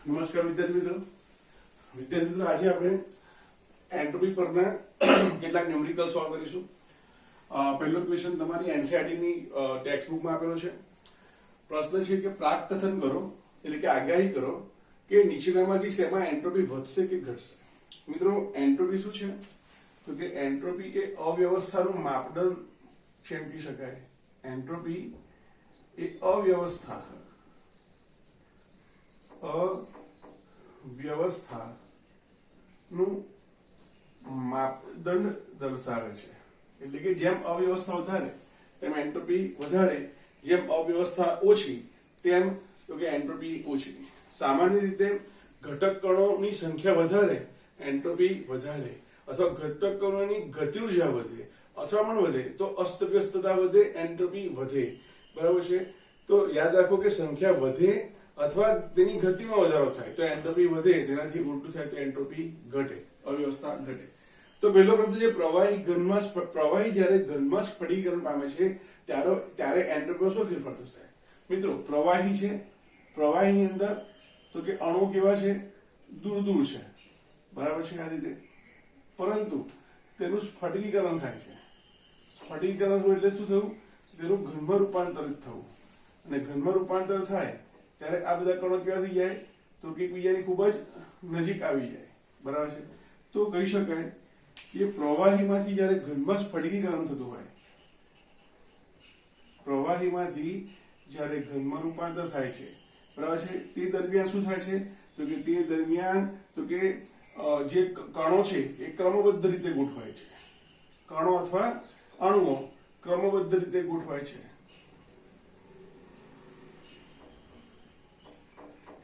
નમસ્કાર વિદ્યાર્થી મિત્રો આજે આપણે એન્ટ્રોપી પરના કેટલાક ન્યુમેરિકલ સોલ્વ કરીશું। પહેલો ક્વેશ્ચન તમારી એનસીઈઆરટી ની ટેક્સ્ટ બુકમાં આપેલો છે। પ્રશ્ન છે કે પ્રાકકથન કરો એટલે કે આગાહી કરો કે નીચેનામાંથી શેમાં એન્ટ્રોપી વધશે કે ઘટશે। મિત્રો એન્ટ્રોપી શું છે તો કે એન્ટ્રોપી એ અવ્યવસ્થાનું માપદંડ છે એમ કહી શકાય। એન્ટ્રોપી એ અવ્યવસ્થાનું માપદંડ દર્શાવે છે। એટલે કે જેમ અવ્યવસ્થા વધારે તેમ એન્ટ્રોપી વધારે, જેમ અવ્યવસ્થા ઓછી તેમ તો કે એન્ટ્રોપી ઓછી। સામાન્ય રીતે ઘટક કણોની સંખ્યા વધારે એન્ટ્રોપી વધારે, અથવા ઘટક કણોની ગતિ ઉર્જા વધે અથડામણ વધે તો અસ્તવ્યસ્તતા વધે, એન્ટ્રોપી વધે। બરાબર છે। તો યાદ રાખો કે સંખ્યા વધે અથવા તેની ગતિમાં વધારો થાય તો એન્ટ્રોપી વધે, તેનાથી ઉલટું થાય તો એન્ટ્રોપી ઘટે, અવ્યવસ્થા ઘટે। તો પહેલો પ્રશ્ન છે પ્રવાહી જ્યારે ઘનમાં સ્ફટિકીકરણ પામે છે ત્યારે એન્ટ્રોપીમાં શું ફેરફાર થશે। મિત્રો પ્રવાહી છે, પ્રવાહીની અંદર તો કે અણુ કેવા છે, દૂર દૂર છે, બરાબર છે આ રીતે, પરંતુ તેનું સ્ફટિકીકરણ થાય છે। સ્ફટિકીકરણ એટલે શું થયું, તેનું ઘનમાં રૂપાંતરિત થવું, અને ઘનમાં રૂપાંતર થાય ત્યારે આ બધા કણો કેવા થઈ જાય તો કે એકબીજાની ખૂબ જ નજીક આવી જાય, બરાબર છે। તો કહી શકાય કે પ્રવાહીમાંથી જ્યારે ઘનમાં સ્ફટિકીકરણ થતું હોય, પ્રવાહીમાંથી જ્યારે ઘનમાં રૂપાંતર થાય છે, બરાબર છે, તે દરમિયાન શું થાય છે તો કે તે દરમિયાન તો કે જે કણો છે એ ક્રમબદ્ધ રીતે ગોઠવાય છે। કણો અથવા અણુઓ ક્રમબદ્ધ રીતે ગોઠવાય છે।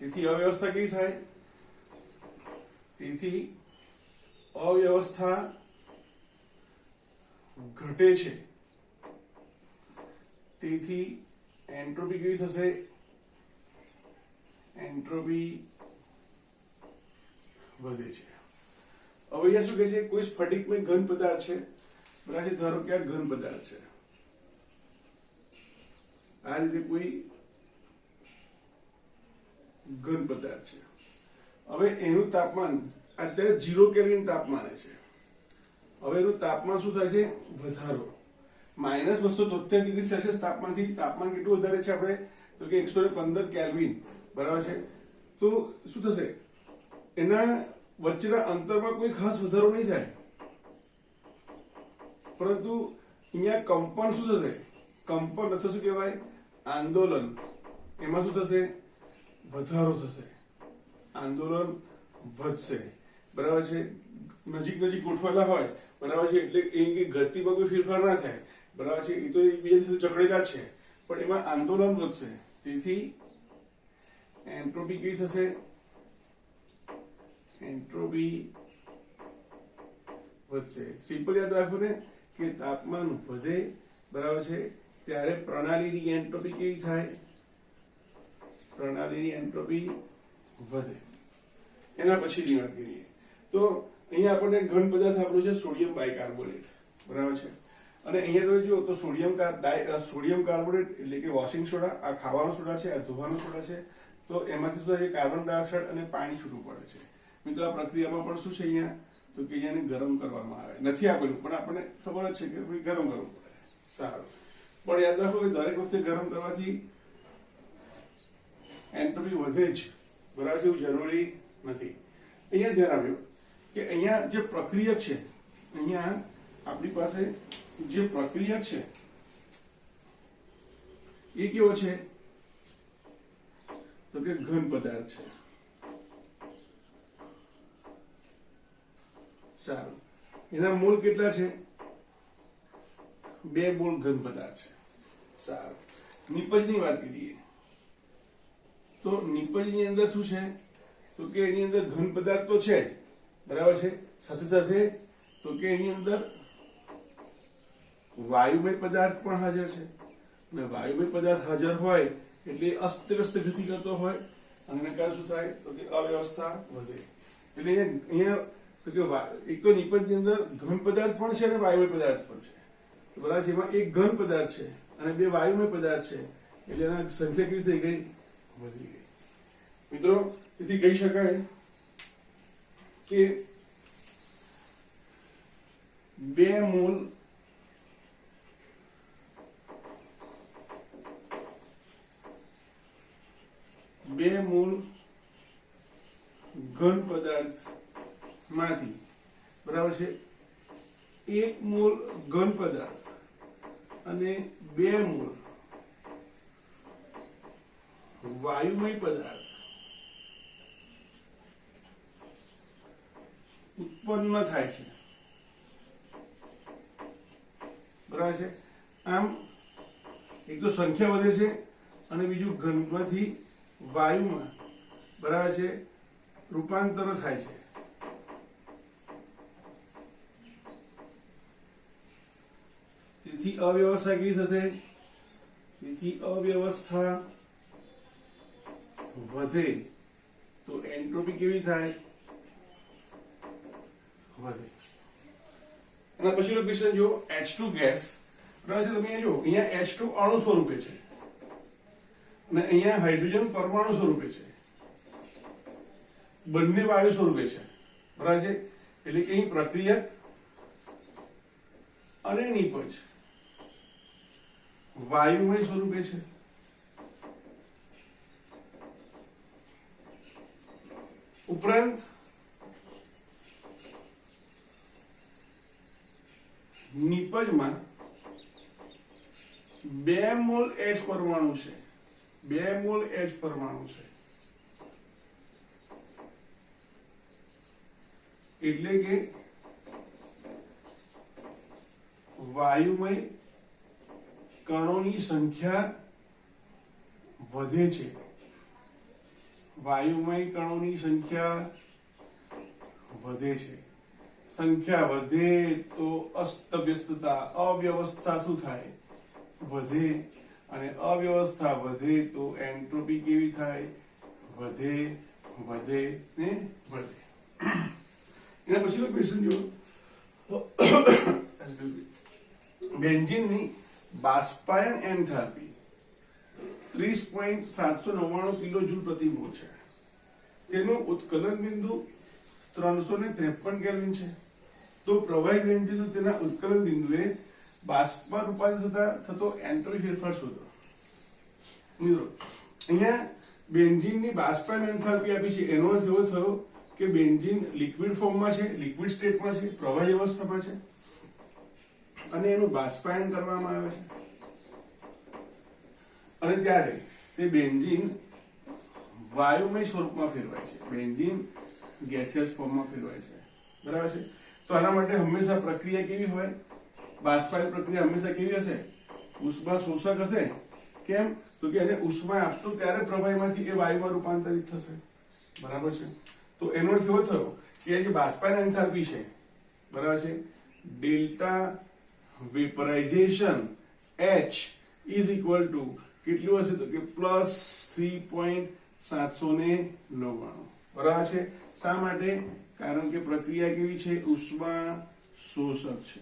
તેથી અવ્યવસ્થા કેવી થાય, તેથી અવ્યવસ્થા ઘટે છે, તેથી એન્ટ્રોપી કેવી થશે, એન્ટ્રોપી વધે છે। હવે અહીંયા શું કહે છે, કોઈ સ્ફટિકમય ઘન પદાર્થ છે, બરાબર, ધારો કે આ ઘન પદાર્થ છે, આ રીતે કોઈ ઘન પદાર્થ છે। હવે એનું તાપમાન અત્યારે 0 કેલ્વિન તાપમાને છે। હવે એનું તાપમાન શું થાય છે, વધારો, -273 ડિગ્રી સેલ્સિયસ તાપમાનથી તાપમાન કેટલું વધારે છે આપણે તો કે 115 કેલ્વિન, બરાબર છે। તો શું થશે, એના વચ્ચેના અંતરમાં કોઈ ખાસ વધારો નહીં થાય, પરંતુ અહીંયા કંપન શું થશે, કંપન અથવા શું કહેવાય આંદોલન, એમાં શું થશે, વધારો થશે, આંદોલન વધશે, બરાબર છે। નજીક નજીક ગોઠવાયેલા હોય, બરાબર છે, એટલે એની ગતિમાં કોઈ ફેરફાર ના થાય, બરાબર છે, એ તો એકબીજા સાથે જકડેલા છે, પણ એમાં આંદોલન વધશે, તેથી એન્ટ્રોપી કેવી થશે, એન્ટ્રોપી વધશે। સિમ્પલ યાદ રાખો ને કે તાપમાન વધે, બરાબર છે, ત્યારે પ્રણાલીની એન્ટ્રોપી કેવી થાય, પ્રણાલીની એન્ટ્રોપી વધે। એના પછીની વાત કરીએ તો અહીંયા આપણને ઘન પદાર્થ આપણું છે સોડિયમ બાયકાર્બોનેટ, બરાબર છે, અને અહીંયા તમે જુઓ તો સોડિયમ કાર્બોનેટ એટલે કે વોશિંગ સોડા, આ ખાવાનો સોડા છે, આ ધોવાનો સોડા છે, તો એમાંથી શું થાય, કાર્બન ડાયોક્સાઇડ અને પાણી છૂટું પડે છે। મિત્રો આ પ્રક્રિયામાં પણ શું છે અહીંયા તો કે અહીંયાને ગરમ કરવામાં આવે, નથી આપેલું પણ આપણને ખબર જ છે કે ભાઈ ગરમ કરવું પડે, સારું, પણ યાદ રાખો કે દરેક વખતે ગરમ કરવાથી એન્ટ્રોપી વધે જ, બરાબર છે, એવું જરૂરી નથી। અહીંયા ધ્યાન આપ્યું કે અહીંયા જે પ્રક્રિયક છે, અહીંયા આપણી પાસે જે પ્રક્રિયક છે એ કેવો છે તો કે ઘન પદાર્થ છે, સારું, એના મોલ કેટલા છે, 2 મોલ ઘન પદાર્થ છે, સારું। નિપજની વાત કરીએ તો નિપજની અંદર શું છે તો કે એની અંદર ઘન પદાર્થ તો છે જ, બરાબર છે, સાથે સાથે તો કે એની અંદર વાયુમય પદાર્થ પણ હાજર છે, અને વાયુમય પદાર્થ હાજર હોય એટલે અસ્તવ્યસ્ત ગતિ કરતો હોય, અને એના કારણે શું થાય તો કે અવ્યવસ્થા વધે। એટલે અહીંયા તો કે એક તો નિપજની અંદર ઘન પદાર્થ પણ છે અને વાયુમય પદાર્થ પણ છે, બરાબર છે, એમાં એક ઘન પદાર્થ છે અને 2 વાયુમય પદાર્થ છે, એટલે એના સંખ્યા કેવી થઈ ગઈ, વધી ગઈ। મિત્રો તેથી કહી શકાય કે 2 મોલ ઘન પદાર્થ માંથી બરાબર છે 1 મોલ ઘન પદાર્થ અને 2 મોલ વાયુમય પદાર્થ ઉત્પન્ન થાય છે બરાબર છે આમ એક તો સંખ્યા વધે છે અને બીજું ઘનમાંથી વાયુમાં બરાબર છે રૂપાંતર થાય છે તેથી અવ્યવસ્થા કેવી થશે તેથી અવ્યવસ્થા વધે તો એન્ટ્રોપી કેવી થાય વધે અને પછીનો ક્વેશ્ચન જો H2 ગેસ બરાબર છે તમે જો અહીંયા H2 અણુ સ્વરૂપે છે અને અહીંયા હાઇડ્રોજન પરમાણુ સ્વરૂપે છે બંને વાયુ સ્વરૂપે છે બરાબર છે એટલે કે અહીં પ્રક્રિયક અને નિપજ વાયુમય સ્વરૂપે છે ઉપરાંત નિપજમાં 2 મોલ H પરમાણુ છે 2 મોલ H પરમાણુ છે એટલે કે વાયુમય કણોની સંખ્યા વધે છે વાયુમય કણોની સંખ્યા વધે છે સંખ્યા વધે તો અસ્તવ્યસ્તતા અવ્યવસ્થા શું થાય વધે અને અવ્યવસ્થા વધે તો એન્ટ્રોપી કેવી થાય વધે વધે ને વધે એના પછીનો ક્વેશ્ચન જો બેન્ઝીનની બાષ્પાયન એન્થાલ્પી 30.799 કિલોજૂલ પ્રતિ મોલ છે તેનું ઉત્કલન બિંદુ 353 કેલ્વિન છે તો પ્રવાહી બેન્ઝીનનું તેના ઉત્કલન બિંદુએ બાષ્પમાં રૂપાંતર થતો એન્ટ્રોપી ફેરફાર શોધો મિત્રો અહીંયા બેન્ઝીનની બાષ્પાયન એન્થાલ્પી આપી છે એનો અર્થ એવો થયો કે બેન્ઝીન લિક્વિડ ફોર્મમાં છે લિક્વિડ સ્ટેટમાં છે પ્રવાહી અવસ્થામાં છે અને એનું બાષ્પાયન કરવામાં આવે છે અને ત્યારે તે બેન્ઝીન વાયુમય સ્વરૂપમાં ફેરવાય છે બેન્ઝીન ગેસિયસ ફોર્મમાં ફેરવાય છે બરાબર છે તો આના માટે હંમેશા પ્રક્રિયા કેવી હોય બાષ્પાયન પ્રક્રિયા હંમેશા કેવી હશે ઉષ્મા શોષક હશે કેમ તો કે એને ઉષ્મા આપશું ત્યારે પ્રવાહીમાંથી એ વાયુમાં રૂપાંતરિત થશે બરાબર છે તો એનો અર્થ એવો થયો કે જે બાષ્પાયન એન્થાલ્પી છે બરાબર છે delta vaporisation H is equal to કેટલું હશે તો કે +3.799 બરાબર છે શા માટે કારણ કે પ્રક્રિયા કેવી છે ઉષ્મા શોષક છે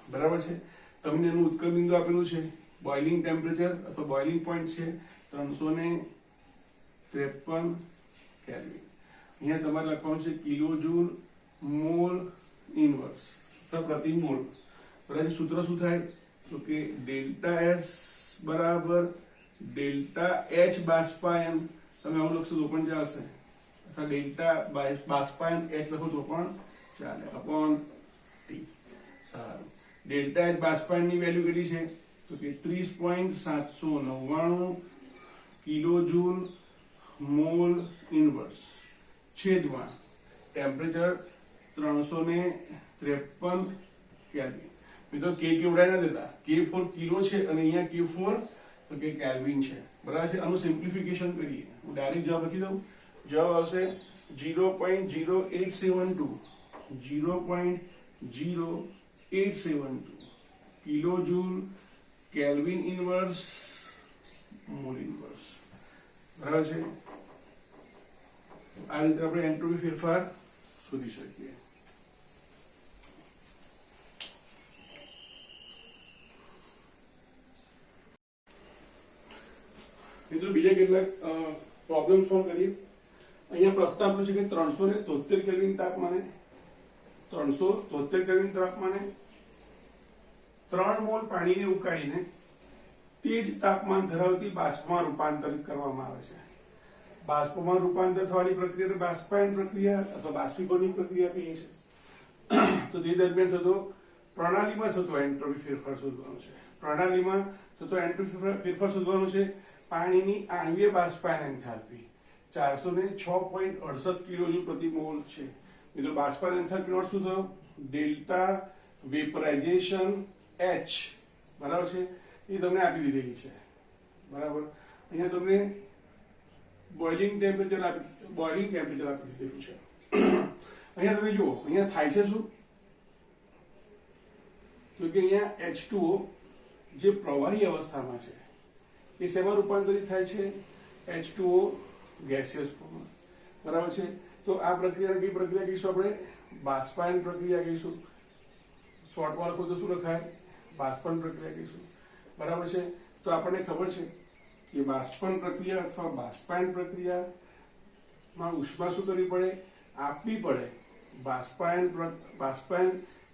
બરાબર છે તમને એનું ઉત્કલન બિંદુ આપેલું છે બોઇલિંગ ટેમ્પરેચર અથવા બોઇલિંગ પોઈન્ટ છે 353 કેલ્વિન અહીંયા તમારે લખવાનું છે કિલોજૂલ મોલ ઇનવર્સ અથવા પ્રતિ મોલ બરાબર સૂત્ર શું થાય તો કે ડેલ્ટા S બરાબર ડેલ્ટા H બાષ્પાયન તમે આવું લખશો તો પણ ચાલશે અથવા ડેલ્ટા બાષ્પાયન H લખો તો પણ ચાલે અપોન T સારું ડેલ્ટા H બાષ્પાયનની વેલ્યુ કેટલી છે તો કે 30.799 કિલોજૂલ મોલ ઇનવર્સ છેદમાં ટેમ્પરેચર 353 કેલ્વિન મિત્રો કે ઉડાઈ ના દેતા કે ફોર કિલો છે અને અહીંયા કે ફોર તો કે કેલ્વિન છે બરાબર છે આનું સિમ્પ્લિફિકેશન કરીએ હું ડાયરેક્ટ જવાબ લખી દઉં જવાબ આવશે 0.0872 કિલોજૂલ કેલ્વિન ઇનવર્સ મોલ ઇનવર્સ બરાબર છે આ રીતે આપણે એન્ટ્રોપી ફેરફાર શોધી શકીએ મિત્રો બીજા કેટલાક પ્રોબ્લેમ સોલ્વ કરીએ. અહીંયા પ્રશ્ન આપ્યો છે કે 373 કેલ્વિન તાપમાને 3 મોલ પાણીને ઉકાળીને તે જ તાપમાન ધરાવતી બાષ્પમાં રૂપાંતરિત કરવામાં આવે છે. બાષ્પમાં રૂપાંતર થવાની પ્રક્રિયાને બાષ્પાયન પ્રક્રિયા અથવા બાષ્પીભવનની પ્રક્રિયા કહીએ છીએ. તો તે દરમિયાન થતો પ્રણાલીમાં થતો એન્ટ્રોપી ફેરફાર શોધવાનો છે. પ્રણાલીમાં થતો એન્ટ્રોપી ફેરફાર શોધવાનો છે. પાણીની આણ્વીય બાષ્પાયન એન્થાલ્પી 406.68 કિલોજૂલ પ્રતિ મોલ છે. મિત્રો બાષ્પાયન એન્થાલ્પીનો અર્થ શું થયો? ડેલ્ટા વેપરાઇઝેશન H બરાબર છે, એ તમને આપી દીધેલી છે. બરાબર, અહીંયા તમને બોઇલિંગ ટેમ્પરેચર આપી દીધેલું છે. અહીંયા તમે જુઓ, અહીંયા થાય છે શું? તો કે અહીંયા H2O જે પ્રવાહી અવસ્થામાં છે એ શેમાં રૂપાંતરિત થાય છે? H2O ગેસિયસ ફોર્મમાં. બરાબર છે. તો આ પ્રક્રિયા કઈ પ્રક્રિયા કહીશું આપણે? બાષ્પાયન પ્રક્રિયા કહીશું. શોર્ટમાં લખો તો શું લખાય? બાષ્પન પ્રક્રિયા કહીશું. બરાબર છે. તો આપણને ખબર છે કે બાષ્પન પ્રક્રિયા અથવા બાષ્પાયન પ્રક્રિયામાં ઉષ્મા શું કરવી પડે? આપવી પડે. બાષ્પાયન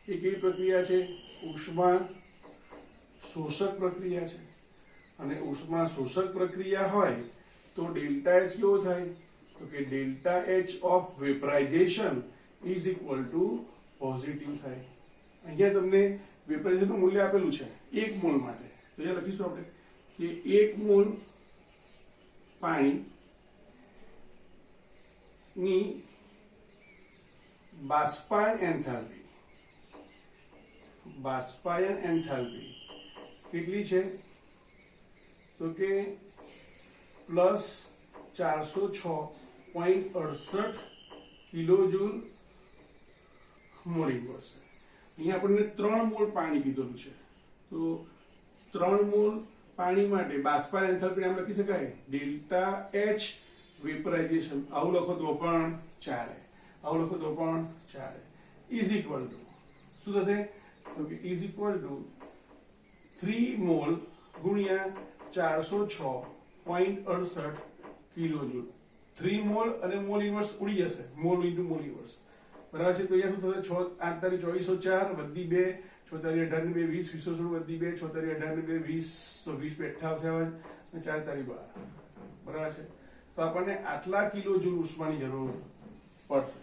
એ કેવી પ્રક્રિયા છે? ઉષ્મા શોષક પ્રક્રિયા છે. અને ઉષ્મા શોષક પ્રક્રિયા હોય તો ડેલ્ટા H કેવો થાય? તો કે delta H of vaporisation is equal to positive થાય. અહીંયા તમને વેપરાઇઝેશનનું મૂલ્ય આપેલું છે 1 મોલ માટે. તો અહીંયા લખીશું આપણે કે 1 મોલ પાણીની બાષ્પાયન એન્થાલ્પી કેટલી છે? તો કે પ્લસ 406.68 કિલોજૂલ મોલ ઇન્વર્સ. અહીંયા આપણને 3 મોલ પાણી કીધેલું છે. તો 3 મોલ પાણી માટે બાષ્પાયન એન્થાલ્પી નામ લખી શકાય ડેલ્ટા H વેપરાઇઝેશન. આવું લખો તો પણ ચાલે. ઇઝ ઇક્વલ ટુ શું થશે? તો કે ઇઝ ઇક્વલ ટુ 3 મોલ ગુણ્યા 406.68 કિલોજૂલ. 3 મોલ અને મોલ ઇન્વર્સ ઉડી જશે. Mall into mall inverse. બરાબર છે. તો અહીંયા શું થશે? 8 તારી 2404 વધી 2 6 તારી 18 2 20 216 વધી 2 6 તારી 18 2 20 તો 20 2 58 અને 4 તારી 12. બરાબર છે. તો આપણને આટલા કિલોજૂલ ઉષ્માની જરૂર પડશે.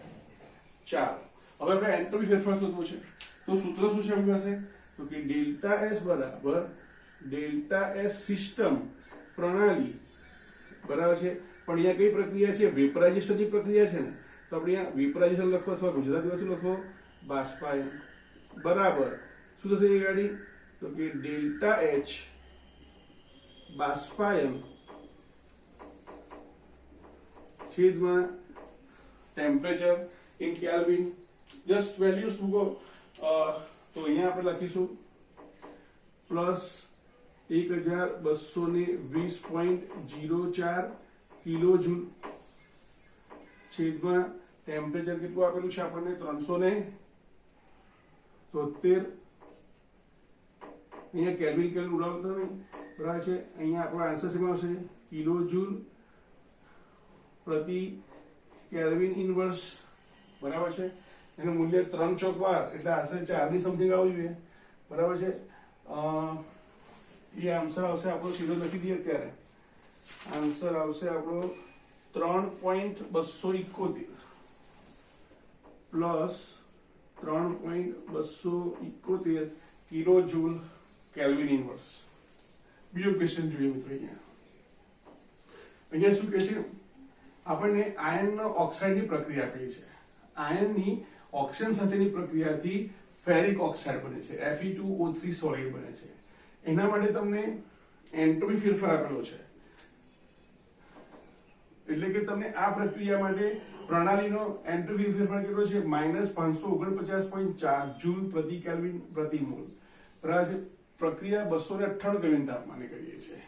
ચાલો, હવે આપણે એન્ટ્રોપી ફેરફાર શોધવો છે. તો સૂત્ર શું છે આપણી પાસે? તો કે ડેલ્ટા S બરાબર ડેલ્ટા S સિસ્ટમ પ્રણાલી. બરાબર છે. પણ અહીંયા કઈ પ્રક્રિયા છે? વેપરાઇઝેશનની પ્રક્રિયા છે ને. તો આપણે અહીંયા વેપરાઇઝેશન લખો અથવા ગુજરાતીમાં લખો બાષ્પાયન. બરાબર શું થશે એ ગાડી? તો કે ડેલ્ટા H બાષ્પાયન છેદમાં temperature in kelvin. Just values મૂકો. તો અહીંયા આપણે લખીશું પ્લસ 1220.04 કિલોજૂલ છેદમાં ટેમ્પરેચર કેટલું આપેલું છે આપણને? 373. અહીંયા કેલ્વિન ઉડાવતો નહીં. બરાબર છે. અહીંયા આપણો આન્સર શેમાં આવશે? કિલોજૂલ પ્રતિ કેલ્વિન ઇનવર્સ. બરાબર છે. એનું મૂલ્ય 3 ચોક 12 એટલે આશરે 4 ની સમથિંગ આવવી જોઈએ. બરાબર છે. એ આન્સર આવશે આપણો, સીધો લખી દઈએ અત્યારે. આન્સર આવશે આપણો 3.271 પ્લસ 3.271 કિલોજૂલ કેલ્વિન ઇનવર્સ. બીજો ક્વેશ્ચન જોઈએ મિત્રો. અહીંયા શું કહે છે? આપણને આયનનો ઓક્સાઇડની પ્રક્રિયા આપી છે. આયનની ઓક્સિજન સાથેની પ્રક્રિયાથી ફેરિક ઓક્સાઇડ બને છે. Fe2O3 સોલિડ બને છે. એના માટે તમને એન્ટ્રોપી ફેરફાર આપેલો છે. એટલે કે તમને આ પ્રક્રિયા માટે પ્રણાલીનો એન્ટ્રોપી ફેરફાર કેટલો છે? -549.4 જૂલ પ્રતિ કેલ્વિન પ્રતિ મોલ. બરાબર છે. પ્રક્રિયા 298 કેલ્વિન તાપમાને કરીએ છીએ.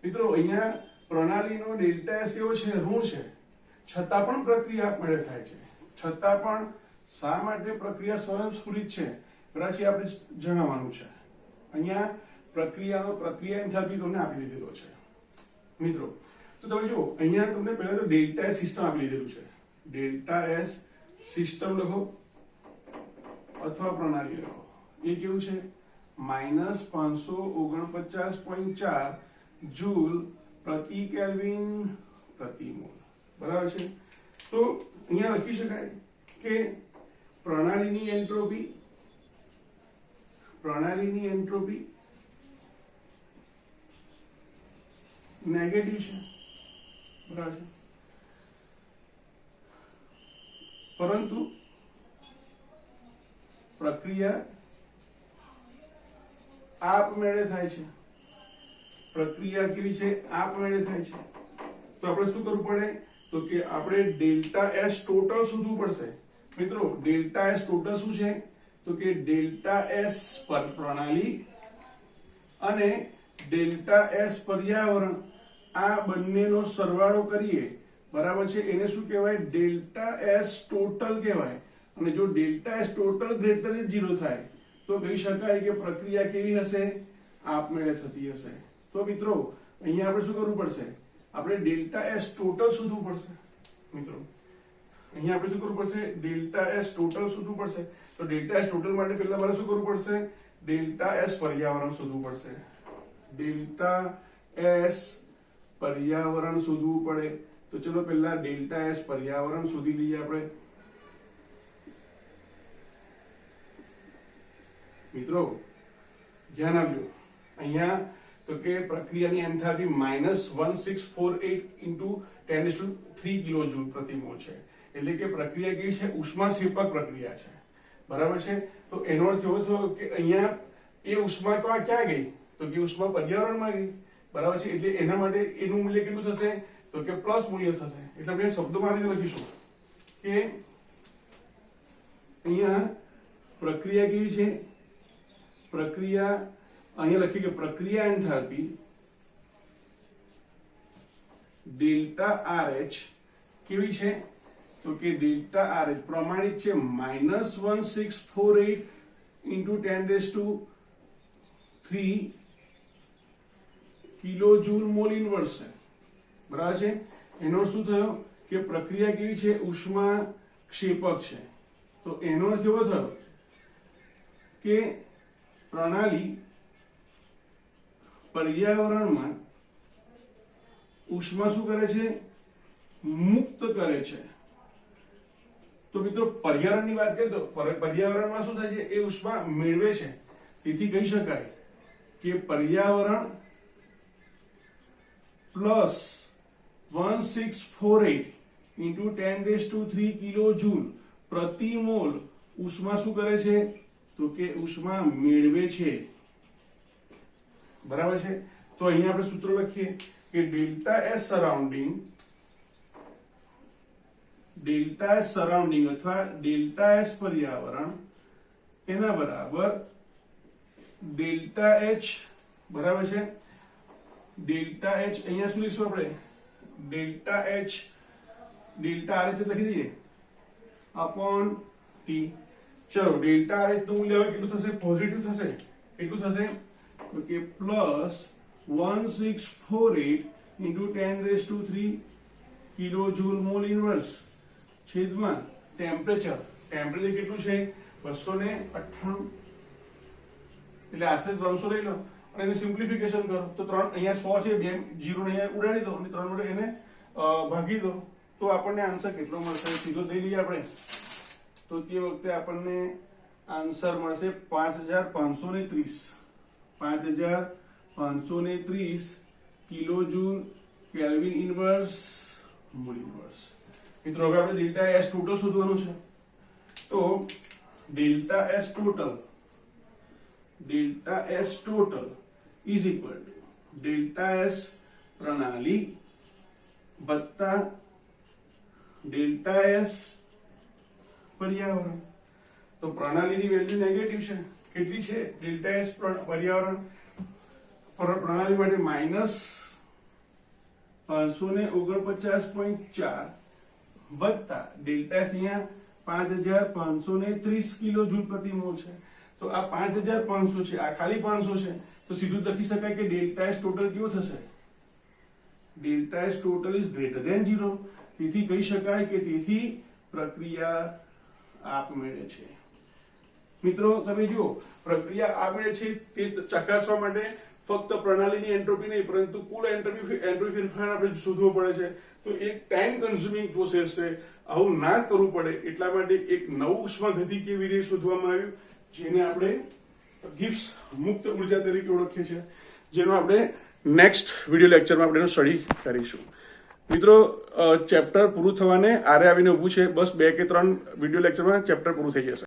મિત્રો અહીંયા પ્રણાલીનો ડેલ્ટા S કેવો છે? ઋણ છે. છતાં પણ પ્રક્રિયા આપમેળે થાય છે. છતાં પણ શા માટે પ્રક્રિયા સ્વયંસ્ફુરિત છે? બરાબર છે. આપણે જણાવવાનું છે. અહીંયા પ્રક્રિયા એન્થાલ્પી તમને આપી દીધેલો છે મિત્રો. તો તો તમે જુઓ અહીંયા તમને પહેલા તો ડેલ્ટા એસ સિસ્ટમ આપી દીધેલું છે, ડેલ્ટા એસ સિસ્ટમ લખો અથવા પ્રણાલી લખો. એ કેવું છે -549.4 જૂલ પ્રતિ કેલ્વિન પ્રતિ મોલ. બરાબર છે. તો અહીંયા લખી શકાય કે પ્રણાલીની એન્ટ્રોપી નેગેટિવ છે. બરાબર છે. પરંતુ પ્રક્રિયા આપમેળે થાય છે. પ્રક્રિયા કેવી છે? આપમેળે થાય છે. તો આપણે શું કરવું પડે? તો કે આપણે ડેલ્ટા એસ ટોટલ શોધવું પડશે. મિત્રો ડેલ્ટા એસ ટોટલ શું છે? તો કે ડેલ્ટા એસ પર પ્રણાલી અને ડેલ્ટા એસ પર્યાવરણ આ બંનેનો સરવાળો કરીએ, બરાબર છે, એને શું કહેવાય? ડેલ્ટા એસ ટોટલ કહેવાય. અને જો delta S total greater than 0 થાય તો કહી શકાય કે પ્રક્રિયા કેવી હશે? આપમેળે થતી હશે. તો મિત્રો અહીંયા આપણે શું કરવું પડશે? આપણે ડેલ્ટા એસ ટોટલ શોધવું પડશે. મિત્રો અહીંયા આપણે શું કરવું પડશે? ડેલ્ટા એસ ટોટલ શોધવું પડશે. તો ડેલ્ટા એસ ટોટલ માટે પહેલા મારે શું કરવું પડશે? ડેલ્ટા એસ પર્યાવરણ શોધવું પડશે. ડેલ્ટા એસ પર્યાવરણ શોધવું પડે. તો ચલો પહેલા ડેલ્ટા એસ પર્યાવરણ શોધી લઈએ આપણે. મિત્રો ધ્યાન આપજો અહીંયા તો કે પ્રક્રિયાની એન્થાલ્પી -1648 × 10⁻³ કિલોજૂલ પ્રતિ મોલ છે. એટલે કે પ્રક્રિયા કેવી છે? ઉષ્માક્ષેપક પ્રક્રિયા છે. બરાબર છે. તો એનો અર્થ એવો થયો કે અહીંયા એ ઉષ્મા ક્યાં ગઈ? તો કે ઉષ્મા પર્યાવરણમાં ગઈ. બરાબર છે. એટલે એના માટે એનું મૂલ્ય કેટલું થશે? તો કે પ્લસ મૂલ્ય થશે. એટલે આપણે શબ્દોમાં આ રીતે લખીશું કે અહીંયા પ્રક્રિયા કેવી છે? પ્રક્રિયા અહીંયા લખી કે પ્રક્રિયા એન્થાલ્પી ડેલ્ટા RH કેવી છે? તો કે ડેલ્ટા RH પ્રમાણિત છે -1648 × 10⁻³ કિલોજૂલ મોલ ઇન્વર્સ છે. બરાબર છે. એનો શું થયો કે પ્રક્રિયા કેવી છે? ઉષ્મા ક્ષેપક છે. તો એનો અર્થ એવો થયો કે પ્રણાલી પર્યાવરણમાં ઉષ્મા શું કરે છે? મુક્ત કરે છે. તો મિત્રો પર્યાવરણની વાત કરીએ તો પર્યાવરણમાં શું થાય છે? એ ઉષ્મા મેળવે છે. તેથી કહી શકાય કે પર્યાવરણ +1648 × 10⁻³ કિલોજૂલ પ્રતિ મોલ ઉષ્મા શું કરે છે? તો કે ઉષ્મા મેળવે છે. બરાબર છે. તો અહીંયા આપણે સૂત્ર લખીએ કે ડેલ્ટા એસ સરાઉન્ડિંગ અથવા ડેલ્ટા એસ પર્યાવરણ એના બરાબર ડેલ્ટા એચ. બરાબર છે. ડેલ્ટા એચ અહીંયા શું લઈશું આપણે? ડેલ્ટા એચ ડેલ્ટા RH લખી દઈએ અપોન ટી. ચલો ડેલ્ટા RH નું મૂલ્ય હવે કેટલું થશે? પોઝિટિવ થશે. કેટલું થશે? તો કે +1648 × 10⁻³ કિલોજૂલ મોલ ઇન્વર્સ છેદમાં ટેમ્પરેચર. ટેમ્પરેચર કેટલું છે? 298. એટલે આશરે 300 લઈ લો અને એને સિમ્પ્લિફિકેશન કરો તો 3 અહીંયા 100 છે, 2 0 ને અહીંયા ઉડાડી દો અને 3 વડે એને ભાગી દો તો આપણને આન્સર કેટલો મળશે? સીધો લઈ લઈએ આપણે. તો તે વખતે આપણને આન્સર મળશે 5530 કિલોજૂલ કેલ્વિન ઇન્વર્સ મોલ ઇન્વર્સ. મિત્રો હવે આપણે ડેલ્ટા એસ ટોટલ શોધવાનું છે. તો delta S total is equal to delta S પ્રણાલી વત્તા ડેલ્ટા એસ પર્યાવરણ. તો પ્રણાલીની વેલ્યુ નેગેટિવ છે. કેટલી છે? ડેલ્ટા એસ પર્યાવરણ પ્રણાલી માટે -549.4 વત્તા ડેલ્ટા એસ અહીંયા 5530 કિલોજૂલ પ્રતિ મોલ છે. તો આ 5500 છે, આ ખાલી 500 છે. તો સીધું લખી શકાય કે ડેલ્ટા એસ ટોટલ કેવો થશે? Delta S total is greater than 0. તેથી કહી શકાય કે તેથી પ્રક્રિયા આપમેળે છે. મિત્રો તમે જુઓ, પ્રક્રિયા આપમેળે છે તે ચકાસવા માટે ફક્ત પ્રણાલીની એન્ટ્રોપી નહીં પરંતુ કુલ એન્ટ્રોપી ફેરફાર આપણે શોધવો પડે છે. તો એક ટાઈમ કન્ઝ્યુમિંગ પ્રોસેસ છે. આવું ના કરવું પડે એટલા માટે એક નવું ઉષ્માગતિકીય વિધેય શોધવામાં આવ્યું, જેને આપણે ગિબ્સ મુક્ત ઉર્જા તરીકે ઓળખીએ છીએ, જેનો આપણે નેક્સ્ટ વિડીયો લેક્ચરમાં આપણે સ્ટડી કરીશું. મિત્રો, ચેપ્ટર પૂરું થવાને આરે આવીને ઊભું છે. બસ 2 કે 3 વિડીયો લેક્ચરમાં ચેપ્ટર પૂરું થઈ જશે.